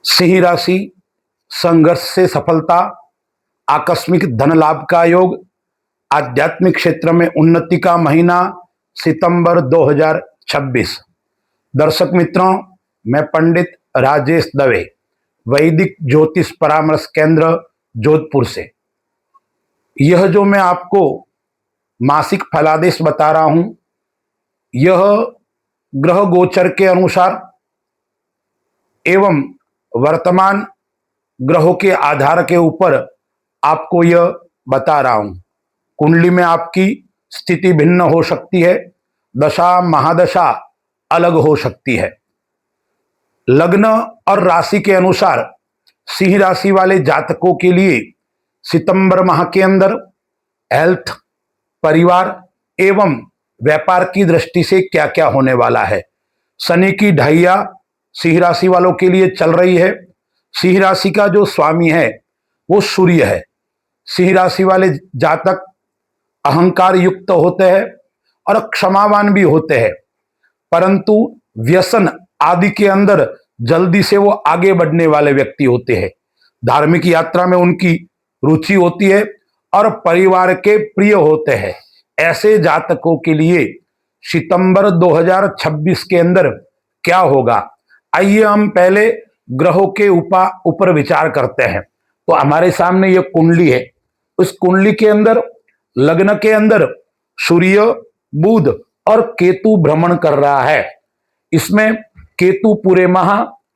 सिंह राशि, संघर्ष से सफलता, आकस्मिक धन लाभ का योग, आध्यात्मिक क्षेत्र में उन्नति का महीना सितंबर 2026। दर्शक मित्रों, मैं पंडित राजेश दवे, वैदिक ज्योतिष परामर्श केंद्र जोधपुर से। यह जो मैं आपको मासिक फलादेश बता रहा हूं, यह ग्रह गोचर के अनुसार एवं वर्तमान ग्रहों के आधार के ऊपर आपको यह बता रहा हूं। कुंडली में आपकी स्थिति भिन्न हो सकती है, दशा महादशा अलग हो सकती है। लग्न और राशि के अनुसार सिंह राशि वाले जातकों के लिए सितंबर माह के अंदर हेल्थ, परिवार एवं व्यापार की दृष्टि से क्या क्या होने वाला है। शनि की ढैया सिंह राशि वालों के लिए चल रही है। सिंह राशि का जो स्वामी है वो सूर्य है। सिंह राशि वाले जातक अहंकार युक्त होते हैं और क्षमावान भी होते हैं, परंतु व्यसन आदि के अंदर जल्दी से वो आगे बढ़ने वाले व्यक्ति होते हैं। धार्मिक यात्रा में उनकी रुचि होती है और परिवार के प्रिय होते हैं। ऐसे जातकों के लिए सितंबर 2026 के अंदर क्या होगा, आइए हम पहले ग्रहों के ऊपर विचार करते हैं। तो हमारे सामने यह कुंडली है। उस कुंडली के अंदर लग्न के अंदर सूर्य, बुध और केतु भ्रमण कर रहा है। इसमें केतु पूरे माह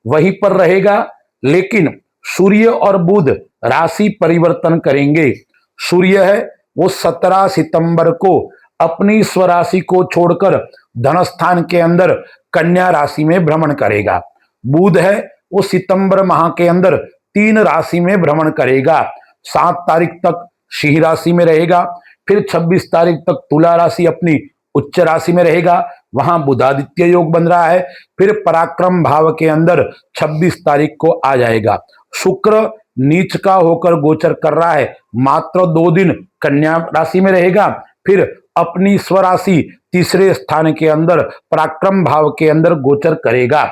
वहीं पर रहेगा, लेकिन सूर्य और बुध राशि परिवर्तन करेंगे। सूर्य है वो 17 सितंबर को अपनी स्वराशि को छोड़कर धन स्थान के अंदर कन्या राशि में भ्रमण करेगा। बुध है वो सितंबर माह के अंदर 3 राशि में भ्रमण करेगा। 7 तारीख तक सिंह राशि में रहेगा, फिर 26 तारीख तक तुला राशि अपनी उच्च राशि में रहेगा, वहां बुधादित्य योग बन रहा है। फिर पराक्रम भाव के अंदर 26 तारीख को आ जाएगा। शुक्र नीच का होकर गोचर कर रहा है, मात्र 2 दिन कन्या राशि में रहेगा, फिर अपनी स्वराशि तीसरे स्थान के अंदर पराक्रम भाव के अंदर गोचर करेगा।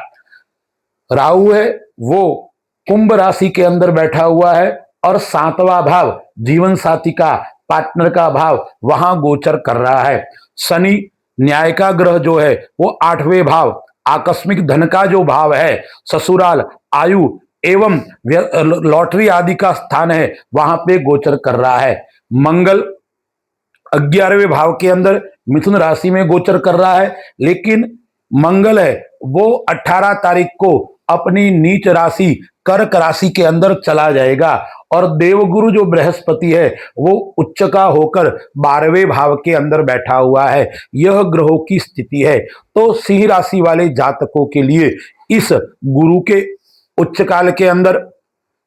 राहु है वो कुंभ राशि के अंदर बैठा हुआ है और 7वां भाव जीवन साथी का, पार्टनर का भाव वहां गोचर कर रहा है। शनि न्याय का ग्रह जो है वो 8वें भाव, आकस्मिक धन का जो भाव है, ससुराल, आयु एवं लॉटरी आदि का स्थान है, वहां पे गोचर कर रहा है। मंगल 11वें भाव के अंदर मिथुन राशि में गोचर कर रहा है, लेकिन मंगल है वो 18 तारीख को अपनी नीच राशि कर्क राशि के अंदर चला जाएगा और देवगुरु जो बृहस्पति है वो उच्च का होकर 12वें भाव के अंदर बैठा हुआ है। यह ग्रहों की स्थिति है। तो सिंह राशि वाले जातकों के लिए इस गुरु के उच्च काल के अंदर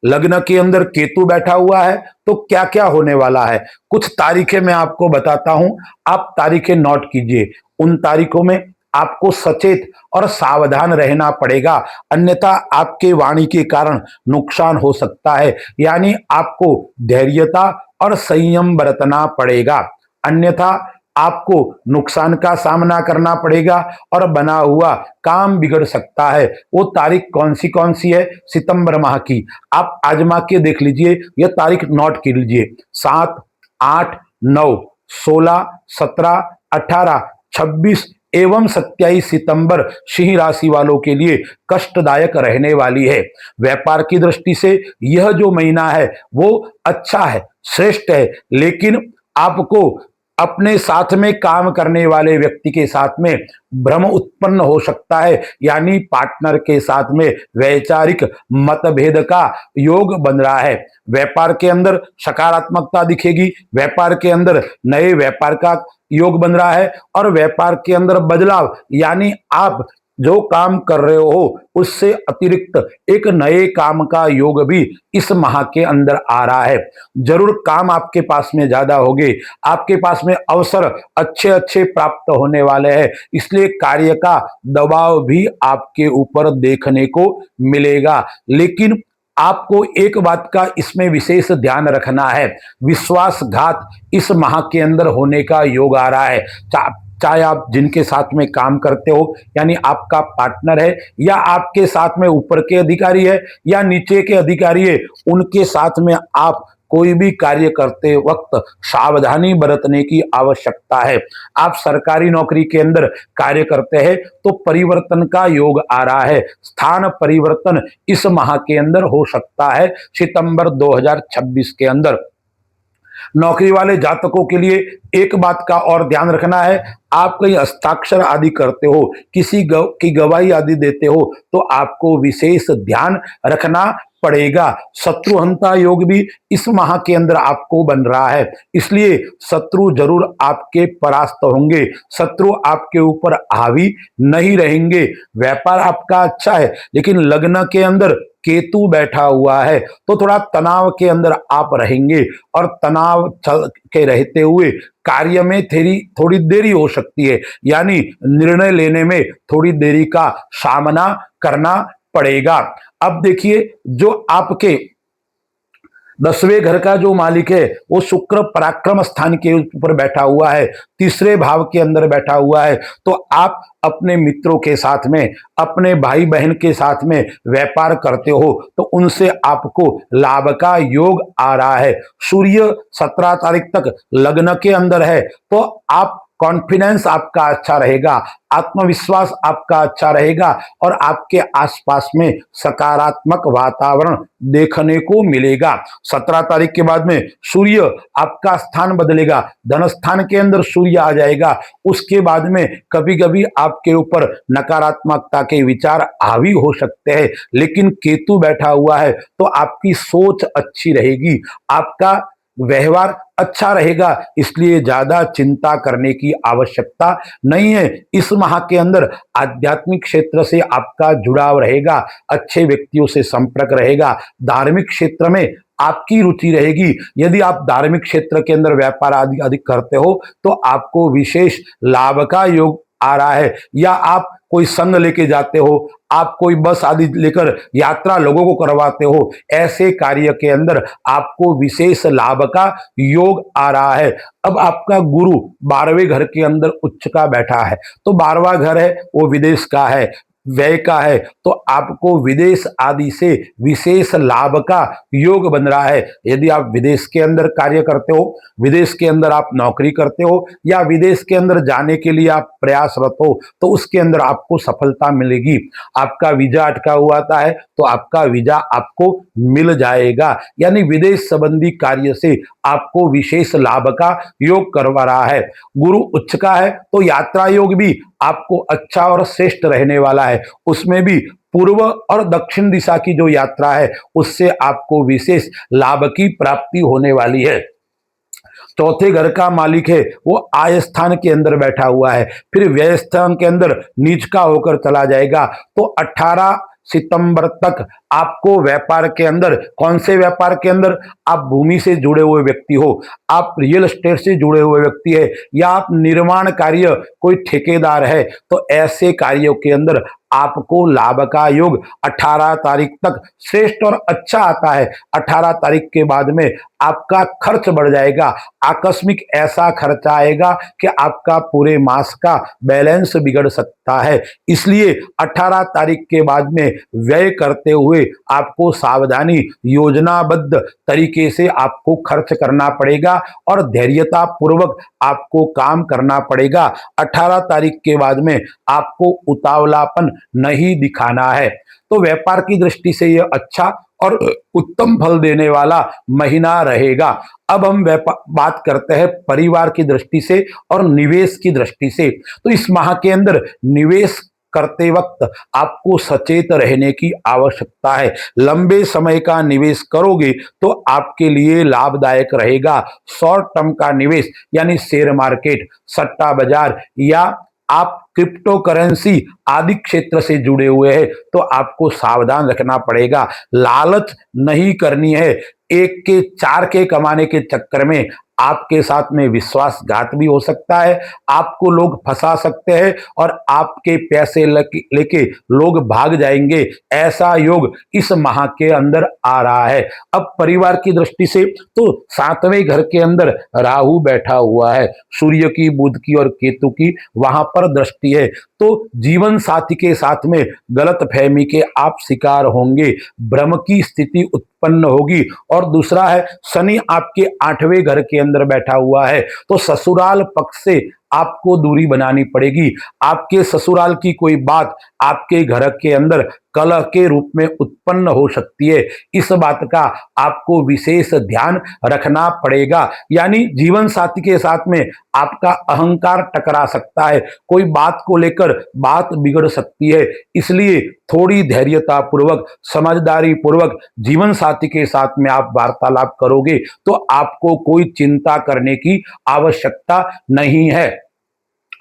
लग्न के अंदर केतु बैठा हुआ है, तो क्या क्या होने वाला है कुछ तारीखें मैं आपको बताता हूं। आप तारीखें नोट कीजिए। उन तारीखों में आपको सचेत और सावधान रहना पड़ेगा, अन्यथा आपके वाणी के कारण नुकसान हो सकता है। यानी आपको धैर्यता और संयम बरतना पड़ेगा, अन्यथा आपको नुकसान का सामना करना पड़ेगा और बना हुआ काम बिगड़ सकता है। वो तारीख कौन सी है सितंबर माह की, आप आजमा के देख लीजिए। यह तारीख नोट कर लीजिए। 7, 8, 9, 16, 17, 18, 26 एवं 27 सितंबर सिंह राशि वालों के लिए कष्टदायक रहने वाली है। व्यापार की दृष्टि से यह जो महीना है वो अच्छा है, श्रेष्ठ है, लेकिन आपको अपने साथ में काम करने वाले व्यक्ति के साथ में भ्रम उत्पन्न हो सकता है, यानी पार्टनर के साथ में वैचारिक मतभेद का योग बन रहा है। व्यापार के अंदर सकारात्मकता दिखेगी, व्यापार के अंदर नए व्यापार का योग बन रहा है और व्यापार के अंदर बदलाव, यानी आप जो काम कर रहे हो उससे अतिरिक्त एक नए काम का योग भी इस माह के अंदर आ रहा है। जरूर काम आपके पास में ज्यादा होंगे, आपके पास में अवसर अच्छे अच्छे प्राप्त होने वाले हैं, इसलिए कार्य का दबाव भी आपके ऊपर देखने को मिलेगा। लेकिन आपको एक बात का इसमें विशेष ध्यान रखना है, विश्वासघात इस माह के अंदर होने का योग आ रहा है। चाहे आप जिनके साथ में काम करते हो यानी आपका पार्टनर है, या आपके साथ में ऊपर के अधिकारी है या नीचे के अधिकारी है, उनके साथ में आप कोई भी कार्य करते वक्त सावधानी बरतने की आवश्यकता है। आप सरकारी नौकरी के अंदर कार्य करते हैं तो परिवर्तन का योग आ रहा है। स्थान परिवर्तन इस माह के अंदर हो सकता है, सितंबर 2026 के अंदर। नौकरी वाले जातकों के लिए एक बात का और ध्यान रखना है, आप कहीं हस्ताक्षर आदि करते हो, किसी की गवाही आदि देते हो, तो आपको विशेष ध्यान रखना पड़ेगा। शत्रुहंता योग भी इस माह के अंदर आपको बन रहा है, इसलिए शत्रु जरूर आपके परास्त होंगे, शत्रु आपके ऊपर हावी नहीं रहेंगे। व्यापार आपका अच्छा है, लेकिन लग्न के अंदर केतु बैठा हुआ है तो थोड़ा तनाव के अंदर आप रहेंगे, और तनाव के रहते हुए कार्य में थोड़ी देरी हो सकती है, यानी निर्णय लेने में थोड़ी देरी का सामना करना पड़ेगा। अब देखिए, जो आपके 10वें घर का जो मालिक है वो शुक्र पराक्रम स्थान के ऊपर बैठा हुआ है, तीसरे भाव के अंदर बैठा हुआ है, तो आप अपने मित्रों के साथ में, अपने भाई बहन के साथ में व्यापार करते हो तो उनसे आपको लाभ का योग आ रहा है। सूर्य 17 तारीख तक लग्न के अंदर है तो आप कॉन्फिडेंस आपका अच्छा रहेगा, आत्मविश्वास आपका अच्छा रहेगा, और आपके आसपास में सकारात्मक वातावरण देखने को मिलेगा। 17 तारीख के बाद में सूर्य आपका स्थान बदलेगा, धन स्थान के अंदर सूर्य आ जाएगा। उसके बाद में कभी कभी आपके ऊपर नकारात्मकता के विचार हावी हो सकते हैं, लेकिन केतु बैठा हुआ है तो आपकी सोच अच्छी रहेगी, आपका व्यवहार अच्छा रहेगा, इसलिए ज्यादा चिंता करने की आवश्यकता नहीं है। इस माह के अंदर आध्यात्मिक क्षेत्र से आपका जुड़ाव रहेगा, अच्छे व्यक्तियों से संपर्क रहेगा, धार्मिक क्षेत्र में आपकी रुचि रहेगी। यदि आप धार्मिक क्षेत्र के अंदर व्यापार आदि आदि करते हो तो आपको विशेष लाभ का योग आ रहा है, या आप कोई संघ लेके जाते हो, आप कोई बस आदि लेकर यात्रा लोगों को करवाते हो, ऐसे कार्य के अंदर आपको विशेष लाभ का योग आ रहा है। अब आपका गुरु 12वें घर के अंदर उच्च का बैठा है, तो 12वां घर है वो विदेश का है, व्यय का है, तो आपको विदेश आदि से विशेष लाभ का योग बन रहा है। यदि आप विदेश के अंदर कार्य करते हो, विदेश के अंदर आप नौकरी करते हो, या विदेश के अंदर जाने के लिए आप प्रयासरत हो, तो उसके अंदर आपको सफलता मिलेगी। आपका वीजा अटका हुआ था है तो आपका वीजा आपको मिल जाएगा, यानी विदेश संबंधी कार्य से आपको विशेष लाभ का योग करवा रहा है। गुरु उच्च का है तो यात्रा योग भी आपको अच्छा और श्रेष्ठ रहने वाला है, उसमें भी पूर्व और दक्षिण दिशा की जो यात्रा है उससे आपको विशेष लाभ की प्राप्ति होने वाली है। चौथे घर का मालिक है वो आय स्थान के अंदर बैठा हुआ है, फिर व्यय स्थान के अंदर नीच का होकर चला जाएगा, तो 18 सितंबर तक आपको व्यापार के अंदर, कौन से व्यापार के अंदर, आप भूमि से जुड़े हुए व्यक्ति हो, आप रियल एस्टेट से जुड़े हुए व्यक्ति है, या आप निर्माण कार्य कोई ठेकेदार है, तो ऐसे कार्यों के अंदर आपको लाभ का योग 18 तारीख तक श्रेष्ठ और अच्छा आता है। 18 तारीख के बाद में आपका खर्च बढ़ जाएगा, आकस्मिक ऐसा खर्चा आएगा कि आपका पूरे मास का बैलेंस बिगड़ सकता है, इसलिए 18 तारीख के बाद में व्यय करते हुए आपको सावधानी, योजनाबद्ध तरीके से आपको खर्च करना पड़ेगा और धैर्यता पूर्वक आपको काम करना पड़ेगा। 18 तारीख के बाद में आपको उतावलापन नहीं दिखाना है। तो व्यापार की दृष्टि से यह अच्छा और उत्तम फल देने वाला महीना रहेगा। अब हम बात करते हैं परिवार की दृष्टि से और निवेश की दृष्टि से। तो इस माह के अंदर निवेश करते वक्त आपको सचेत रहने की आवश्यकता है। लंबे समय का निवेश करोगे तो आपके लिए लाभदायक रहेगा। शॉर्ट टर्म का निवेश यानी शेयर मार्केट, सट्टा बाजार, या आप क्रिप्टो करेंसी आदि क्षेत्र से जुड़े हुए हैं तो आपको सावधान रखना पड़ेगा। लालच नहीं करनी है, एक के चार के कमाने के चक्कर में आपके साथ में विश्वासघात भी हो सकता है, आपको लोग फंसा सकते हैं और आपके पैसे लेके लोग भाग जाएंगे। ऐसा योग इस माह के अंदर आ रहा है। अब परिवार की दृष्टि से तो सातवें घर के अंदर राहु बैठा हुआ है, सूर्य की, बुध की और केतु की वहां पर दृष्टि है, तो जीवन साथी के साथ में गलत फहमी के आप शिकार होंगे, भ्रम की स्थिति उत्पन्न होगी। और दूसरा है शनि आपके आठवें घर के अंदर बैठा हुआ है, तो ससुराल पक्ष से आपको दूरी बनानी पड़ेगी। आपके ससुराल की कोई बात आपके घर के अंदर कलह के रूप में उत्पन्न हो सकती है, इस बात का आपको विशेष ध्यान रखना पड़ेगा। यानी जीवन साथी के साथ में आपका अहंकार टकरा सकता है, कोई बात को लेकर बात बिगड़ सकती है, इसलिए थोड़ी धैर्यता पूर्वक, समझदारी पूर्वक जीवन साथी के साथ में आप वार्तालाप करोगे तो आपको कोई चिंता करने की आवश्यकता नहीं है।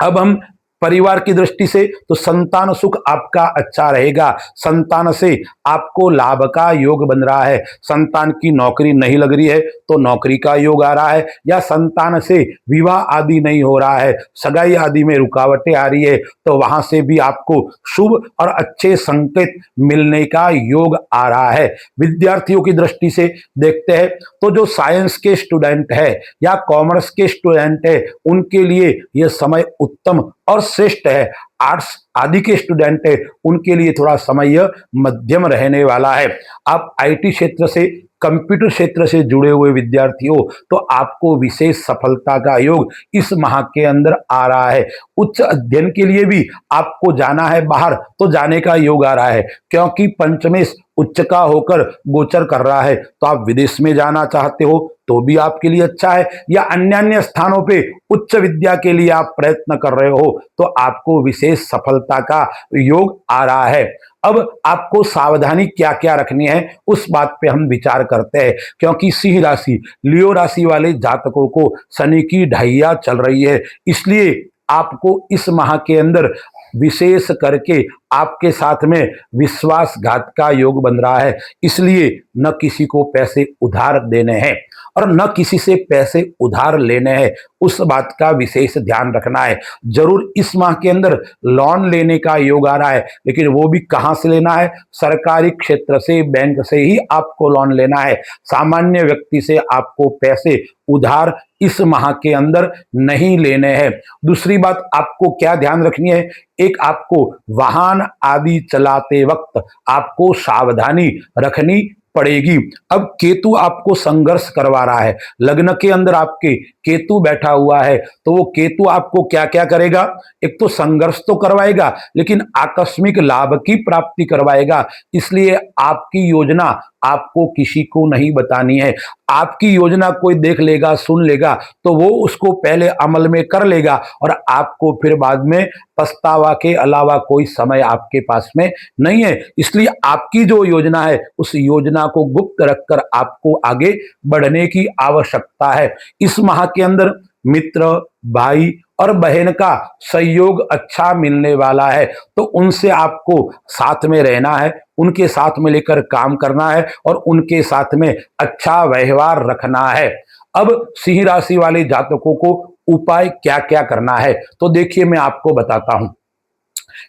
अब हम परिवार की दृष्टि से तो संतान सुख आपका अच्छा रहेगा, संतान से आपको लाभ का योग बन रहा है। संतान की नौकरी नहीं लग रही है तो नौकरी का योग आ रहा है, या संतान से विवाह आदि नहीं हो रहा है, सगाई आदि में रुकावटें आ रही है, तो वहां से भी आपको शुभ और अच्छे संकेत मिलने का योग आ रहा है। विद्यार्थियों की दृष्टि से देखते हैं तो जो साइंस के स्टूडेंट है या कॉमर्स के स्टूडेंट है उनके लिए यह समय उत्तम और श्रेष्ठ है। आर्ट्स आदि के स्टूडेंट है उनके लिए थोड़ा समय मध्यम रहने वाला है। आप आईटी क्षेत्र से, कंप्यूटर क्षेत्र से जुड़े हुए विद्यार्थी हो तो आपको विशेष सफलता का योग इस माह के अंदर आ रहा है। उच्च अध्ययन के लिए भी आपको जाना है बाहर तो जाने का योग आ रहा है, क्योंकि पंचमेश उच्च का होकर गोचर कर रहा है, तो आप विदेश में जाना चाहते हो तो भी आपके लिए अच्छा है, या अन्य अन्य स्थानों पे उच्च विद्या के लिए आप प्रयत्न कर रहे हो तो आपको विशेष सफलता का योग आ रहा है। अब आपको सावधानी क्या क्या रखनी है उस बात पे हम विचार करते हैं, क्योंकि सिंह राशि, लियो राशि वाले जातकों को शनि की ढैया चल रही है, इसलिए आपको इस माह के अंदर विशेष करके आपके साथ में विश्वासघात का योग बन रहा है, इसलिए न किसी को पैसे उधार देने हैं और न किसी से पैसे उधार लेने हैं, उस बात का विशेष ध्यान रखना है। जरूर इस माह के अंदर लोन लेने का योग आ रहा है, लेकिन वो भी कहां से लेना है? सरकारी क्षेत्र से, बैंक से ही आपको लोन लेना है। सामान्य व्यक्ति से आपको पैसे उधार इस माह के अंदर नहीं लेने हैं। दूसरी बात आपको क्या ध्यान रखनी है, एक आपको वाहन आदि चलाते वक्त आपको सावधानी रखनी पड़ेगी। अब केतु आपको संघर्ष करवा रहा है, लग्न के अंदर आपके केतु बैठा हुआ है, तो वो केतु आपको क्या क्या करेगा? एक तो संघर्ष तो करवाएगा, लेकिन आकस्मिक लाभ की प्राप्ति करवाएगा, इसलिए आपकी योजना आपको किसी को नहीं बतानी है। आपकी योजना कोई देख लेगा, सुन लेगा तो वो उसको पहले अमल में कर लेगा और आपको फिर बाद में पछतावा के अलावा कोई समय आपके पास में नहीं है। इसलिए आपकी जो योजना है उस योजना को गुप्त रखकर आपको आगे बढ़ने की आवश्यकता है। इस माह के अंदर मित्र, भाई और बहन का सहयोग अच्छा मिलने वाला है, तो उनसे आपको साथ में रहना है, उनके साथ में लेकर काम करना है और उनके साथ में अच्छा व्यवहार रखना है। अब सिंह राशि वाले जातकों को उपाय क्या क्या करना है तो देखिए मैं आपको बताता हूं।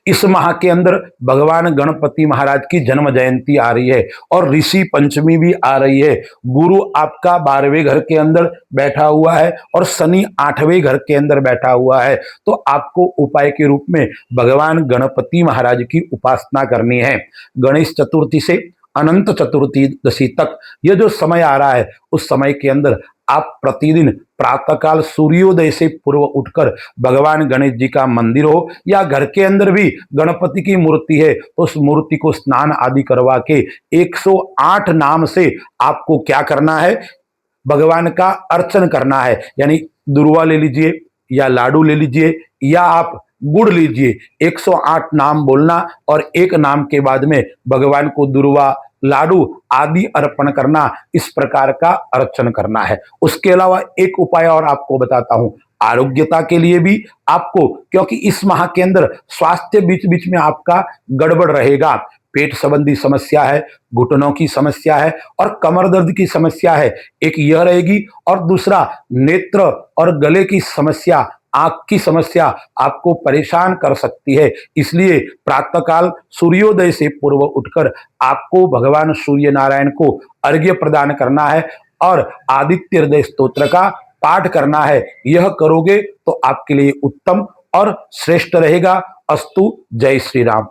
इस माह के अंदर भगवान गणपति महाराज की जन्म जयंती आ रही है और ऋषि पंचमी भी आ रही है। गुरु आपका 12वें घर के अंदर बैठा हुआ है और शनि 8वें घर के अंदर बैठा हुआ है, तो आपको उपाय के रूप में भगवान गणपति महाराज की उपासना करनी है। गणेश चतुर्थी से अनंत चतुर्दशी तक यह जो समय आ रहा है उस समय के अंदर आप प्रतिदिन प्रातःकाल सूर्योदय से पूर्व उठकर भगवान गणेश जी का मंदिर हो या घर के अंदर भी गणपति की मूर्ति है तो उस मूर्ति को स्नान आदि करवा के 108 नाम से आपको क्या करना है? भगवान का अर्चन करना है। यानी दुर्वा ले लीजिए या लाडू ले लीजिए या आप गुड़ लीजिए, 108 नाम बोलना और एक नाम के बाद में भगवान को दुर्वा, लाडू आदि अर्पण करना, इस प्रकार का अर्चन करना है। उसके अलावा एक उपाय और आपको बताता हूं, आरोग्यता के लिए भी आपको, क्योंकि इस माह के अंदर स्वास्थ्य बीच बीच में आपका गड़बड़ रहेगा, पेट संबंधी समस्या है, घुटनों की समस्या है और कमर दर्द की समस्या है, एक यह रहेगी। और दूसरा, नेत्र और गले की समस्या, आंख की समस्या आपको परेशान कर सकती है। इसलिए प्रातःकाल सूर्योदय से पूर्व उठकर आपको भगवान सूर्य नारायण को अर्घ्य प्रदान करना है और आदित्य हृदय स्तोत्र का पाठ करना है। यह करोगे तो आपके लिए उत्तम और श्रेष्ठ रहेगा। अस्तु। जय श्री राम।